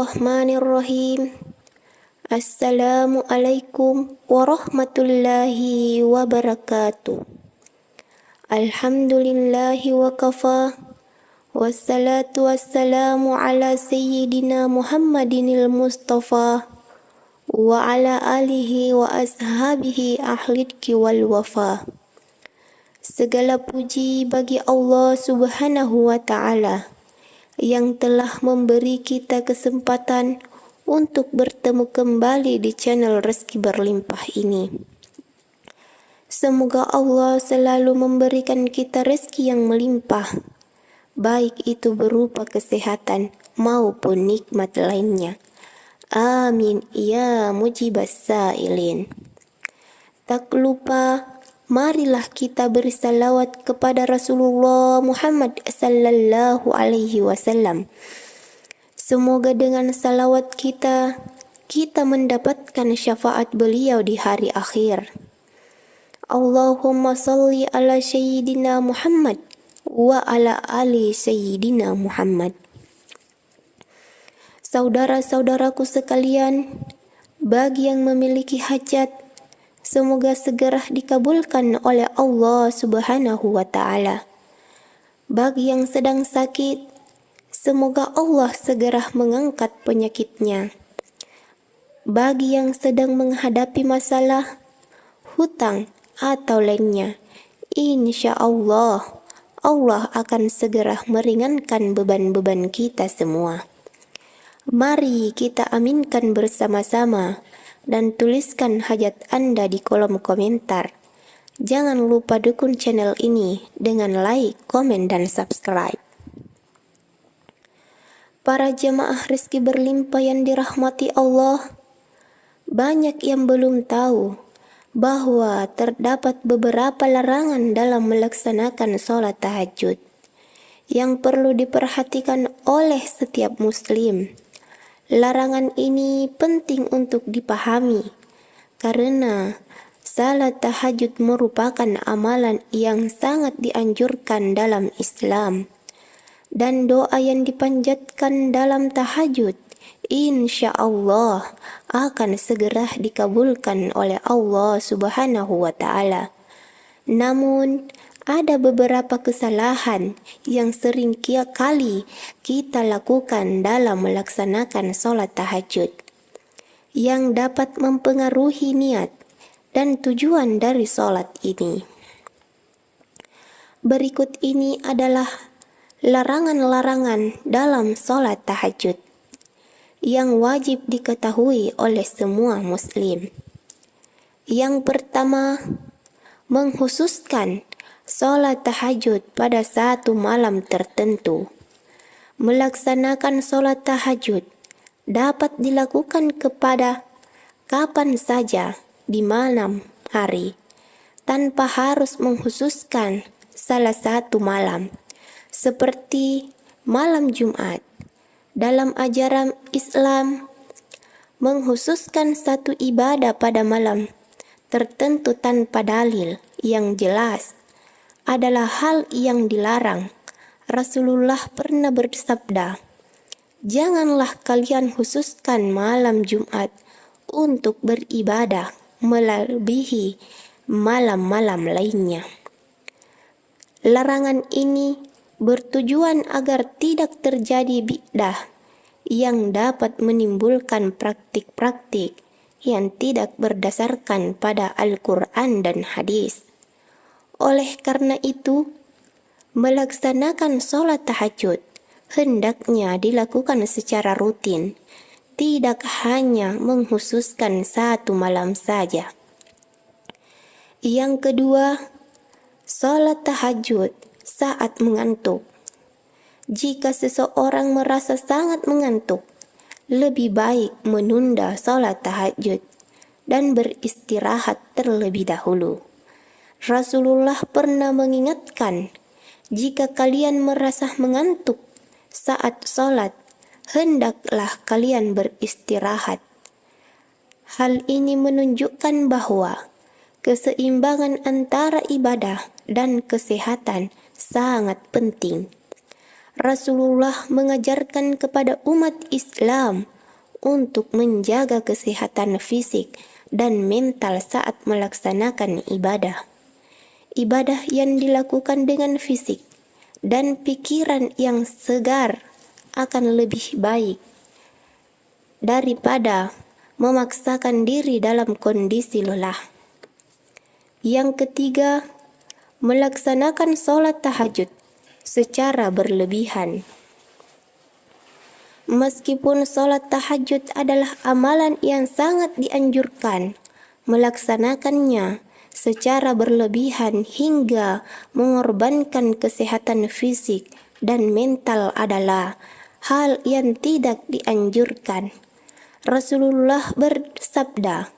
Bismillahirrahmanirrahim. Assalamualaikum warahmatullahi wabarakatuh. Alhamdulillahi wa kafa. Wassalatu wassalamu ala sayyidina Muhammadinil Mustafa wa ala alihi wa ashabihi ahlidki wal wafa. Segala puji bagi Allah Subhanahu wa ta'ala yang telah memberi kita kesempatan untuk bertemu kembali di channel Rezeki Berlimpah ini. Semoga Allah selalu memberikan kita rezeki yang melimpah, baik itu berupa kesehatan maupun nikmat lainnya. Amin ya mujibas sa'ilin. Tak lupa, marilah kita bersalawat kepada Rasulullah Muhammad sallallahu alaihi wasallam. Semoga dengan salawat kita mendapatkan syafaat beliau di hari akhir. Allahumma salli ala sayyidina Muhammad wa ala ali sayyidina Muhammad. Saudara-saudaraku sekalian, bagi yang memiliki hajat, semoga segera dikabulkan oleh Allah Subhanahu wa ta'ala. Bagi yang sedang sakit, semoga Allah segera mengangkat penyakitnya. Bagi yang sedang menghadapi masalah, hutang atau lainnya, insya Allah akan segera meringankan beban-beban kita semua. Mari kita aminkan bersama-sama dan tuliskan hajat Anda di kolom komentar. Jangan lupa dukung channel ini dengan like, komen, dan subscribe. Para jemaah Rezeki Berlimpah yang dirahmati Allah, banyak yang belum tahu bahwa terdapat beberapa larangan dalam melaksanakan sholat tahajud yang perlu diperhatikan oleh setiap muslim. Larangan ini penting untuk dipahami karena salat tahajud merupakan amalan yang sangat dianjurkan dalam Islam, dan doa yang dipanjatkan dalam tahajud insya Allah akan segera dikabulkan oleh Allah Subhanahu wa ta'ala. Namun ada beberapa kesalahan yang sering kali kita lakukan dalam melaksanakan sholat tahajud yang dapat mempengaruhi niat dan tujuan dari sholat ini. Berikut ini adalah larangan-larangan dalam sholat tahajud yang wajib diketahui oleh semua muslim. Yang pertama, menghususkan sholat tahajud pada satu malam tertentu. Melaksanakan sholat tahajud dapat dilakukan kepada kapan saja di malam hari, tanpa harus menghususkan salah satu malam, seperti malam Jumat. Dalam ajaran Islam, menghususkan satu ibadah pada malam tertentu tanpa dalil yang jelas adalah hal yang dilarang. Rasulullah pernah bersabda, "Janganlah kalian khususkan malam Jumat untuk beribadah melebihi malam-malam lainnya." Larangan ini bertujuan agar tidak terjadi bid'ah yang dapat menimbulkan praktik-praktik yang tidak berdasarkan pada Al-Quran dan hadis. Oleh karena itu, melaksanakan sholat tahajud hendaknya dilakukan secara rutin, tidak hanya menghususkan satu malam saja. Yang kedua, sholat tahajud saat mengantuk. Jika seseorang merasa sangat mengantuk, lebih baik menunda sholat tahajud dan beristirahat terlebih dahulu. Rasulullah pernah mengingatkan, jika kalian merasa mengantuk saat sholat, hendaklah kalian beristirahat. Hal ini menunjukkan bahwa keseimbangan antara ibadah dan kesehatan sangat penting. Rasulullah mengajarkan kepada umat Islam untuk menjaga kesehatan fisik dan mental saat melaksanakan ibadah. Ibadah yang dilakukan dengan fisik dan pikiran yang segar akan lebih baik daripada memaksakan diri dalam kondisi lelah. Yang ketiga, melaksanakan sholat tahajud secara berlebihan. Meskipun sholat tahajud adalah amalan yang sangat dianjurkan, melaksanakannya secara berlebihan hingga mengorbankan kesehatan fisik dan mental adalah hal yang tidak dianjurkan. Rasulullah bersabda,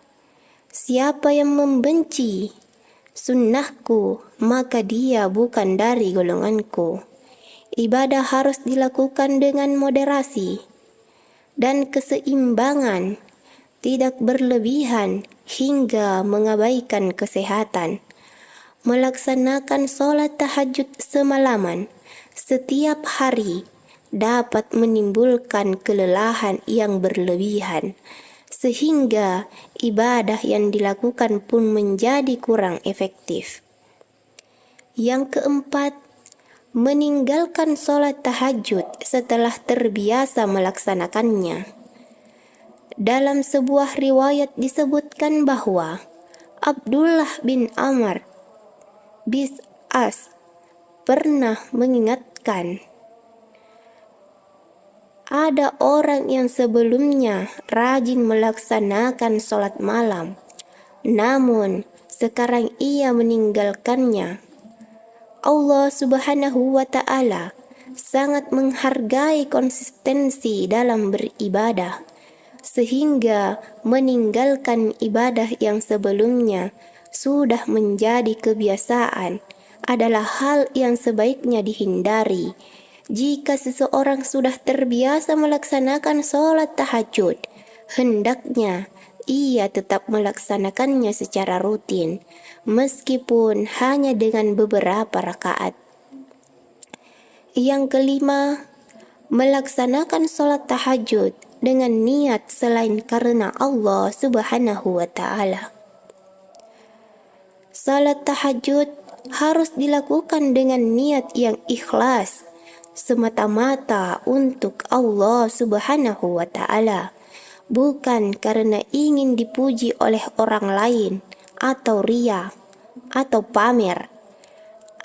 "Siapa yang membenci sunnahku, maka dia bukan dari golonganku." Ibadah harus dilakukan dengan moderasi dan keseimbangan, tidak berlebihan hingga mengabaikan kesehatan. Melaksanakan sholat tahajud semalaman setiap hari dapat menimbulkan kelelahan yang berlebihan, sehingga ibadah yang dilakukan pun menjadi kurang efektif. Yang keempat, meninggalkan sholat tahajud setelah terbiasa melaksanakannya. Dalam sebuah riwayat disebutkan bahwa Abdullah bin Amr bin As pernah mengingatkan, ada orang yang sebelumnya rajin melaksanakan sholat malam, namun sekarang ia meninggalkannya. Allah Subhanahu wa Ta'ala sangat menghargai konsistensi dalam beribadah, sehingga meninggalkan ibadah yang sebelumnya sudah menjadi kebiasaan adalah hal yang sebaiknya dihindari. Jika seseorang sudah terbiasa melaksanakan sholat tahajud, hendaknya ia tetap melaksanakannya secara rutin, meskipun hanya dengan beberapa rakaat. Yang kelima, melaksanakan sholat tahajud dengan niat selain karena Allah Subhanahu wa Ta'ala. Salat tahajud harus dilakukan dengan niat yang ikhlas, semata-mata untuk Allah Subhanahu wa Ta'ala, bukan karena ingin dipuji oleh orang lain atau ria atau pamer.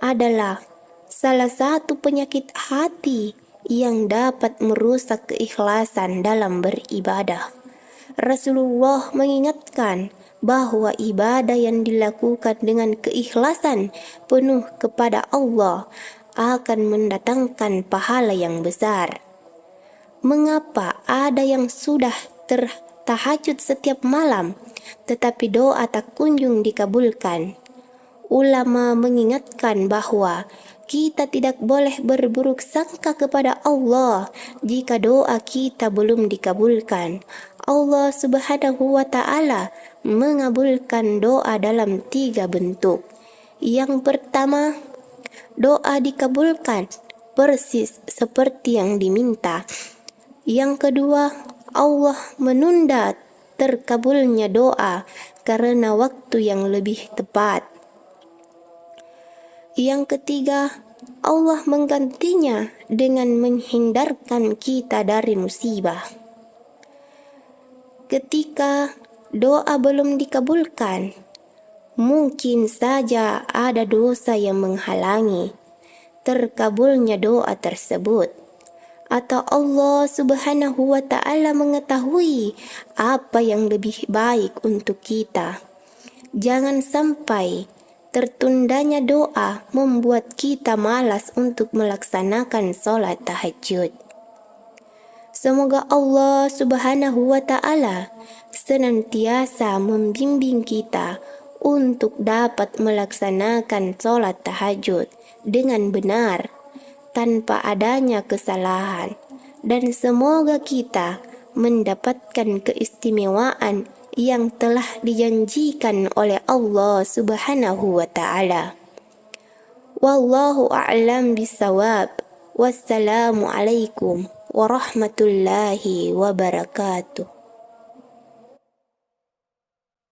Adalah salah satu penyakit hati yang dapat merusak keikhlasan dalam beribadah. Rasulullah mengingatkan bahwa ibadah yang dilakukan dengan keikhlasan penuh kepada Allah akan mendatangkan pahala yang besar. Mengapa ada yang sudah tertahajud setiap malam, tetapi doa tak kunjung dikabulkan? Ulama mengingatkan bahwa kita tidak boleh berburuk sangka kepada Allah jika doa kita belum dikabulkan. Allah Subhanahu wa Ta'ala mengabulkan doa dalam 3 bentuk. Yang pertama, doa dikabulkan persis seperti yang diminta. Yang kedua, Allah menunda terkabulnya doa karena waktu yang lebih tepat. Yang ketiga, Allah menggantinya dengan menghindarkan kita dari musibah. Ketika doa belum dikabulkan, mungkin saja ada dosa yang menghalangi terkabulnya doa tersebut, atau Allah Subhanahu wa Ta'ala mengetahui apa yang lebih baik untuk kita. Jangan sampai tertundanya doa membuat kita malas untuk melaksanakan sholat tahajud. Semoga Allah Subhanahu wa Ta'ala senantiasa membimbing kita untuk dapat melaksanakan sholat tahajud dengan benar, tanpa adanya kesalahan, dan semoga kita mendapatkan keistimewaan yang telah dijanjikan oleh Allah Subhanahu wa Ta'ala. Wallahu a'lam bisawab. Wassalamualaikum warahmatullahi wabarakatuh.